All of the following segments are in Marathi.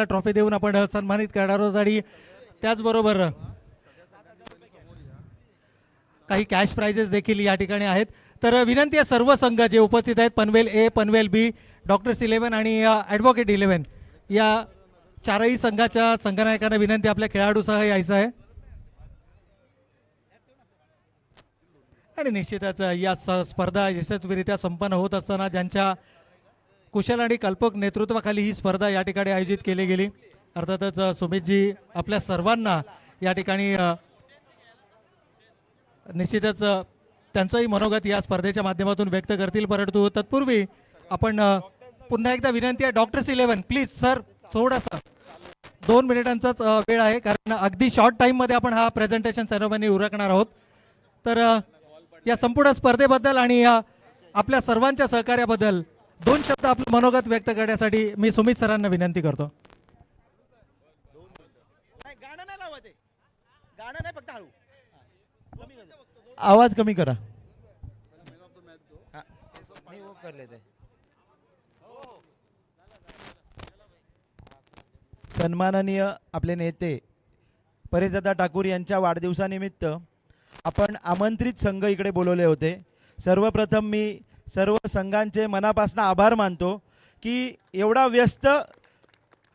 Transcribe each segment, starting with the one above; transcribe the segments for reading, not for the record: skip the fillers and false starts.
ट्रॉफी देऊन आपण सन्मानित करणार आहोत आणि त्याचबरोबर काही कॅश प्राइजेस देखील या ठिकाणी आहेत. तर विनंती आहे सर्व संघ जे उपस्थित आहेत, पनवेल ए, पनवेल बी, डॉक्टर्स 11 आणि ॲडव्होकेट 11 या चारही संघाच्या संघनायकांना विनंती आपल्या खेळाडूसह यायचं आहे. आणि निश्चितच या स्पर्धा यशस्वीरित्या संपन्न होत असताना ज्यांच्या कुशल आणि कल्पक नेतृत्वाखाली ही स्पर्धा या ठिकाणी आयोजित केली गेली, अर्थातच सुमितजी आपल्या सर्वांना या ठिकाणी निश्चितच त्यांचंही मनोगत या स्पर्धेच्या माध्यमातून व्यक्त करतील. परंतु तत्पूर्वी आपण पुन्हा एकदा विनंती आहे, डॉक्टर्स 11 प्लीज सर थोडासा 2 मिनिटांचाच वेळ आहे, कारण अगदी शॉर्ट टाईममध्ये आपण हा प्रेझेंटेशन सेरेमनी उरकणार आहोत. तर या संपूर्ण स्पर्धेबद्दल आणि आपल्या सर्वांच्या सहकार्याबद्दल 2 शब्द आपलं मनोगत व्यक्त करण्यासाठी मी सुमित सरांना विनंती करतो. आवाज कमी करा. सन्माननीय आपले नेते परेशदादा ठाकूर यांच्या वाढदिवसानिमित्त आपण आमंत्रित संघ इकडे बोलवले होते. सर्वप्रथम मी सर्व संघांचे मनापासून आभार मानतो की एवढा व्यस्त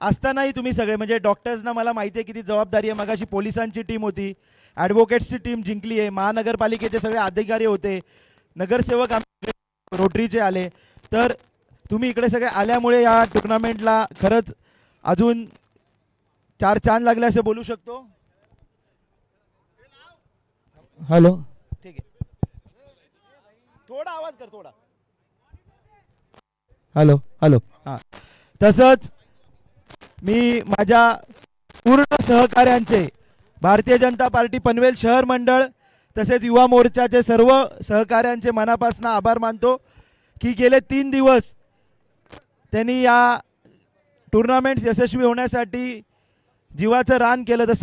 असतानाही तुम्ही सगळे, म्हणजे डॉक्टर्सना मला माहिती आहे किती जबाबदारी आहे. मगाशी पोलिसांची टीम होती, ॲडव्होकेट्सची टीम जिंकली आहे, महानगरपालिकेचे सगळे अधिकारी होते, नगरसेवक आमचे रोटरीचे आले. तर तुम्ही इकडे सगळे आल्यामुळे या टुर्नामेंटला खरंच अजून 4 चांद लागले असे बोलू शकतो. हॅलो, ठीक आहे, थोडा आवाज कर, थोडा. हॅलो हॅलो, हां. तसंच मी माझ्या पूर्ण सहकाऱ्यांचे, भारतीय जनता पार्टी पनवेल शहर मंडळ तसेच युवा मोर्चाचे सर्व सहकाऱ्यांचे मनापासून आभार मानतो की गेले 3 दिवस त्यांनी या टुर्नामेंट्स यशस्वी होण्यासाठी जीवाचं रान केलं. तर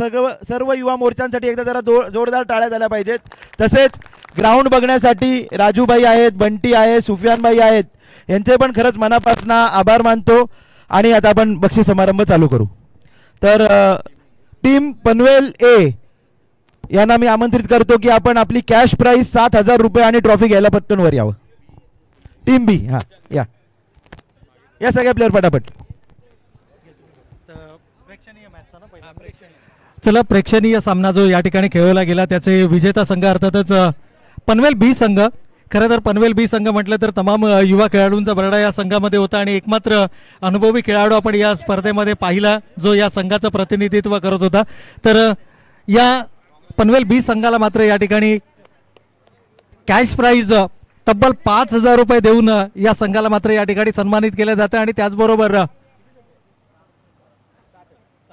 सर्व युवा मोर्चांसाठी एकदा जरा जोरदार टाळ्या झाल्या पाहिजेत. तसेच ग्राउंड बघण्यासाठी राजूभाई आहेत, बंटी आहे, सुफियानभाई आहेत, यांचे पण खरंच मनापासून आभार मानतो. आणि आता आपण बक्षीस समारंभ चालू करू. तर टीम पनवेल ए यांना मी आमंत्रित करतो की आपण आपली कॅश प्राइस 7,000 रुपये आणि ट्रॉफी घ्यायला पटकन वर यावं. टीम बी, हां या सगळ्या प्लेअर पटापट. चला, प्रेक्षणीय सामना जो या ठिकाणी खेळवला गेला त्याचे विजेता संघ अर्थातच पनवेल बी संघ. खरं तर पनवेल बी संघ म्हटलं तर तमाम युवा खेळाडूंचा बरडा या संघामध्ये होता आणि एकमात्र अनुभवी खेळाडू आपण या स्पर्धेमध्ये पाहिला जो या संघाचं प्रतिनिधित्व करत होता. तर या पनवेल बी संघाला मात्र या ठिकाणी कॅश प्राइज तब्बल 5,000 रुपये देऊन या संघाला मात्र या ठिकाणी सन्मानित केलं जातं. आणि त्याचबरोबर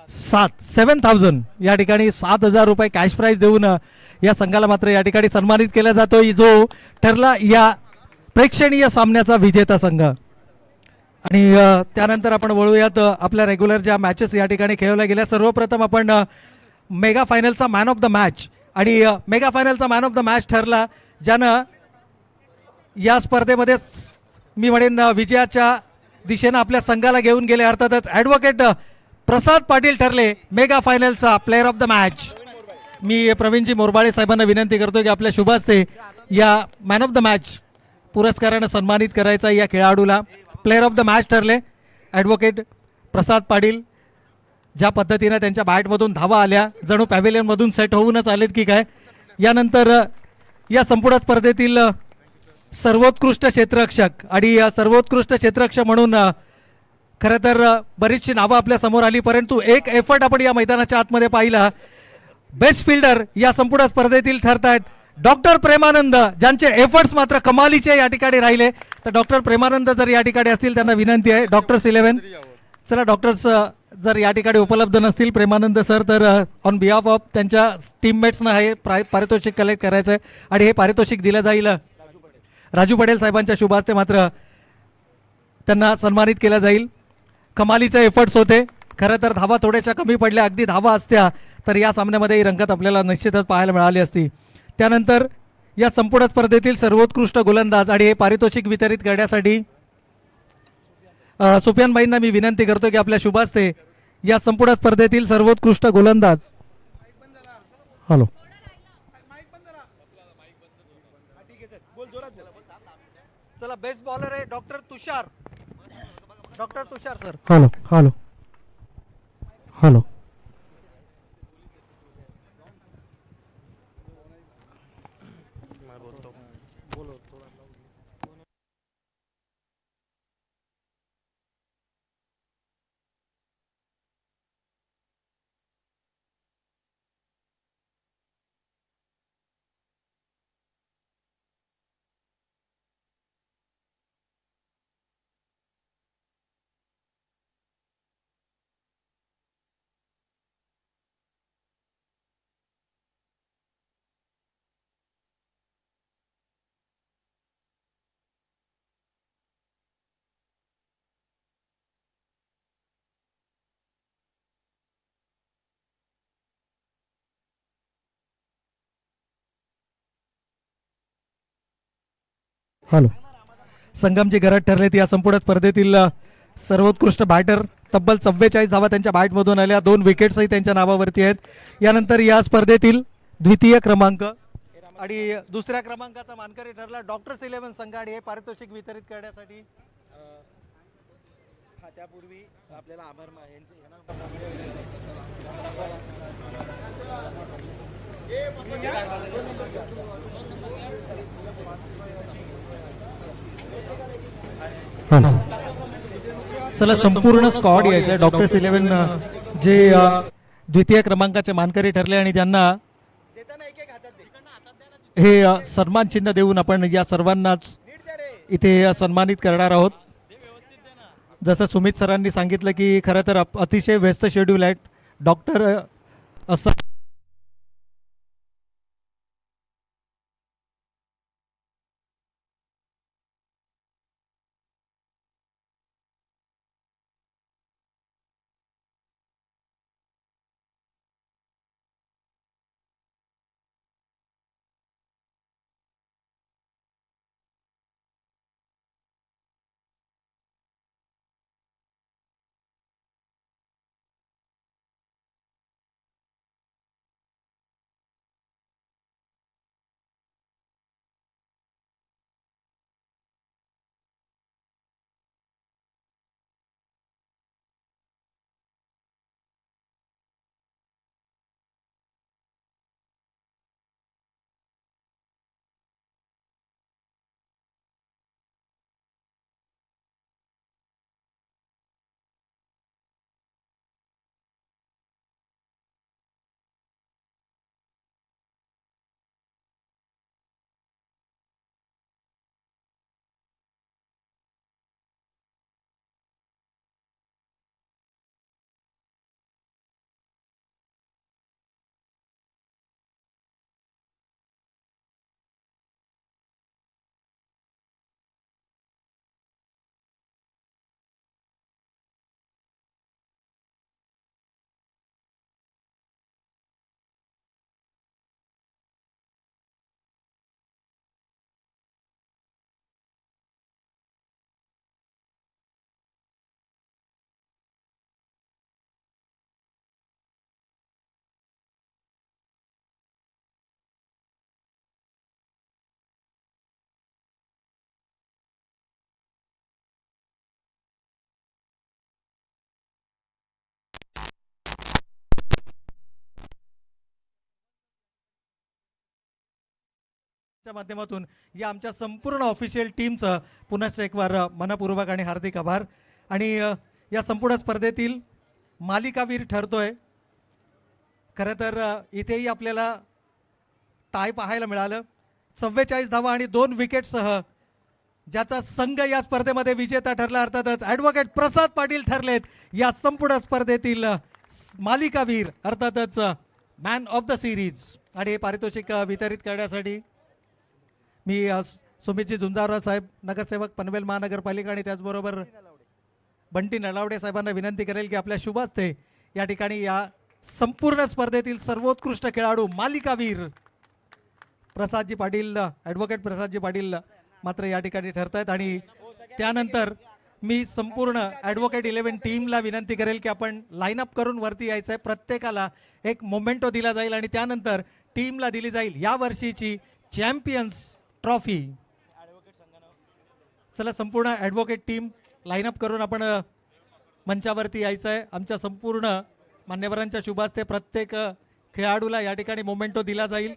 7,000 या ठिकाणी 7,000 रुपये कॅश प्राइज देऊन या संघाला मात्र या ठिकाणी सन्मानित केला जातो, जो ठरला या प्रेक्षणीय सामन्याचा विजेता संघ. आणि त्यानंतर आपण वळूयात आपल्या रेग्युलर ज्या मॅचेस या ठिकाणी खेळवल्या गेल्या. सर्वप्रथम आपण मेगा फायनलचा मॅन ऑफ द मॅच, आणि मेगा फायनलचा मॅन ऑफ द मॅच ठरला ज्यानं या स्पर्धेमध्ये मी म्हणेन विजयाच्या दिशेनं आपल्या संघाला घेऊन गेले. अर्थातच ॲडव्होकेट प्रसाद पाटील ठरले मेगा फायनलचा प्लेअर ऑफ द मॅच. मी प्रवीणजी मोरबाळे साहेबांना विनंती करतो की आपल्या शुभ हस्ते या मॅन ऑफ द मॅच पुरस्कारानं सन्मानित करायचा. या खेळाडूला प्लेअर ऑफ द मॅच ठरले ॲडव्होकेट प्रसाद पाटील. ज्या पद्धतीनं त्यांच्या बॅटमधून धावा आल्या, जणू पॅव्हिलियनमधून सेट होऊनच आलेत की काय. यानंतर या संपूर्ण स्पर्धेतील सर्वोत्कृष्ट क्षेत्ररक्षक आणि सर्वोत्कृष्ट क्षेत्ररक्षक म्हणून खरं तर बरीचशी नावं आपल्या समोर आली, परंतु एक एफर्ट आपण या मैदानाच्या आतमध्ये पाहिला. बेस्ट फिल्डर या संपूर्ण स्पर्धेतील ठरतायत डॉक्टर प्रेमानंद, ज्यांचे एफर्ट्स मात्र कमालीचे या ठिकाणी राहिले. तर डॉक्टर प्रेमानंद जर या ठिकाणी असतील त्यांना विनंती आहे, डॉक्टर्स 11 चला. डॉक्टर्स जर या ठिकाणी उपलब्ध नसतील प्रेमानंद सर, तर ऑन बिहाफ ऑफ त्यांच्या टीममेट्सना हे पारितोषिक कलेक्ट करायचं आहे आणि हे पारितोषिक दिलं जाईल राजू पटेल साहेबांच्या शुभ हस्ते. मात्र त्यांना सन्मानित केलं जाईल. कमालीचे एफर्ट्स होते. खरं तर धावा थोड्याशा कमी पडल्या, अगदी धावा असत्या तर या सामन्यामध्ये ही रंगत आपल्याला निश्चितच पाहायला मिळाली असती. त्यानंतर या संपूर्ण स्पर्धेतील सर्वोत्कृष्ट गोलंदाज आणि हे पारितोषिक वितरित करण्यासाठी सुफियानभाईंना मी विनंती करतो की आपल्या शुभ हस्ते या संपूर्ण स्पर्धेतील सर्वोत्कृष्ट गोलंदाज. हॅलो, चला बेस्ट बॉलर आहे doctor Tushar sir. Hello hello hello. Hello. संगमची गरज ठरलेत या संपूर्ण स्पर्धेतील सर्वोत्कृष्ट बॅटर. तब्बल 44 धावा त्यांच्या बॅटमधून आल्या. 2 विकेट्सही त्यांच्या नावावरती आहेत. यानंतर या स्पर्धेतील द्वितीय क्रमांक आणि दुसऱ्या क्रमांकाचा मानकरी ठरला डॉक्टर्स 11 संघ आणि हे पारितोषिक वितरित करण्यासाठी त्यापूर्वी आपल्याला आभार चला संपूर्ण स्क्वॉड यायचं. डॉक्टर्स 11 जे द्वितीय क्रमांकाचे मानकरी ठरले आणि त्यांना हे सन्मान चिन्ह देऊन आपण या सर्वांनाच इथे सन्मानित करणार आहोत. जसं सुमित सरांनी सांगितलं की खरं तर अतिशय व्यस्त शेड्यूल आहे डॉक्टर असं च्या माध्यमातून या आमच्या संपूर्ण ऑफिशियल टीमचं पुनश्च एक वार मनपूर्वक आणि हार्दिक आभार. आणि या संपूर्ण स्पर्धेतील मालिकावीर ठरतोय. खरं तर इथेही आपल्याला टाय पाहायला मिळालं. 44 धावा आणि 2 विकेटसह ज्याचा संघ या स्पर्धेमध्ये विजेता ठरला अर्थातच ॲडव्होकेट प्रसाद पाटील ठरलेत या संपूर्ण स्पर्धेतील मालिकावीर अर्थातच मॅन ऑफ द सिरीज. आणि हे पारितोषिक वितरित करण्यासाठी मी सुमितजी झुंजारराव साहेब नगरसेवक पनवेल महानगरपालिका आणि त्याचबरोबर बंटी नलावडे साहेबांना विनंती करेल की आपल्या शुभ हस्ते या ठिकाणी या संपूर्ण स्पर्धेतील सर्वोत्कृष्ट खेळाडू मालिकावीर प्रसादजी पाटील ॲडव्होकेट प्रसादजी पाटील मात्र या ठिकाणी ठरत आहेत. आणि त्यानंतर मी संपूर्ण ॲडव्होकेट 11 टीमला विनंती करेल की आपण लाईनअप करून वरती यायचं आहे. प्रत्येकाला एक मोमेंटो दिला जाईल आणि त्यानंतर टीमला दिली जाईल या वर्षीची चॅम्पियन्स ट्रॉफी. चला संपूर्ण ॲडव्होकेट टीम लाईनअप करून आपण मंचावरती यायचं आहे. आमच्या संपूर्ण मान्यवरांच्या शुभ हस्ते प्रत्येक खेळाडूला या ठिकाणी मोमेंटो दिला जाईल.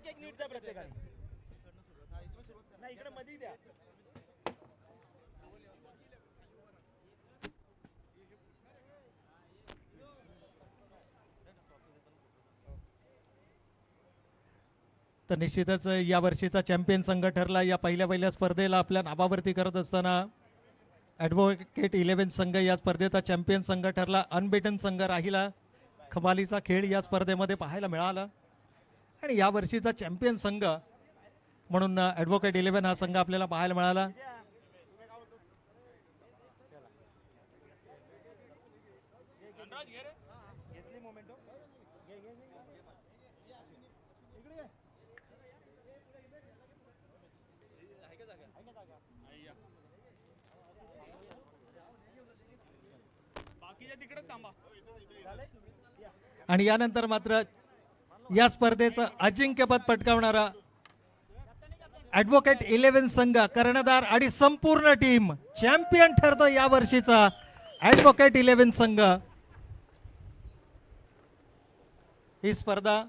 तर निश्चितच या वर्षीचा चॅम्पियन संघ ठरला. या पहिल्या स्पर्धेला आपल्या नावावरती करत असताना ॲडव्होकेट 11 संघ या स्पर्धेचा चॅम्पियन संघ ठरला. अनबेटन संघ राहिला. खमालीचा खेळ या स्पर्धेमध्ये पाहायला मिळाला आणि या वर्षीचा चॅम्पियन संघ म्हणून ॲडव्होकेट 11 हा संघ आपल्याला पाहायला मिळाला. आणि यानंतर मात्र या स्पर्धेचं अजिंक्यपद पटकावणारा ॲडव्होकेट 11 संघ कर्णधार आणि संपूर्ण टीम चॅम्पियन ठरतो या वर्षीचा ॲडव्होकेट 11 संघ. ही स्पर्धा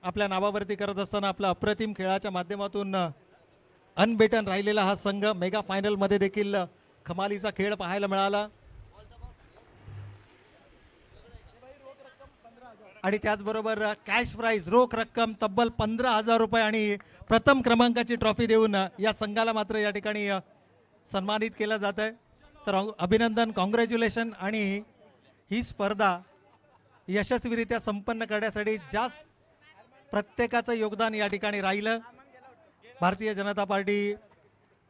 आपल्या नावावरती करत असताना आपला अप्रतिम खेळाच्या माध्यमातून अनबेटन राहिलेला हा संघ मेगा फायनल मध्ये देखील कमालीचा खेळ पाहायला मिळाला आणि त्याचबरोबर कॅश प्राइज रोख रक्कम तब्बल 15,000 रुपये आणि प्रथम क्रमांकाची ट्रॉफी देऊन या संघाला मात्र या ठिकाणी सन्मानित केलं जात आहे. तर अभिनंदन, कॉंग्रॅच्युलेशन. आणि ही स्पर्धा यशस्वीरित्या संपन्न करण्यासाठी जास्त प्रत्येकाचं योगदान या ठिकाणी राहिलं. भारतीय जनता पार्टी,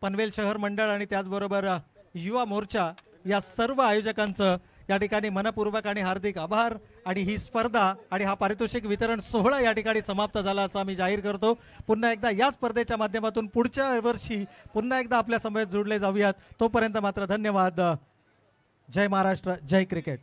पनवेल शहर मंडळ आणि त्याचबरोबर युवा मोर्चा या सर्व आयोजकांचं या ठिकाणी मनपूर्वक आणि हार्दिक आभार. आणि ही स्पर्धा आणि हा पारितोषिक वितरण सोहळा या ठिकाणी समाप्त झाला असं आम्ही जाहीर करतो. पुन्हा एकदा या स्पर्धेच्या माध्यमातून पुढच्या वर्षी पुन्हा एकदा आपल्या समवेत जोडले जाऊयात. तोपर्यंत मात्र धन्यवाद. जय महाराष्ट्र, जय क्रिकेट.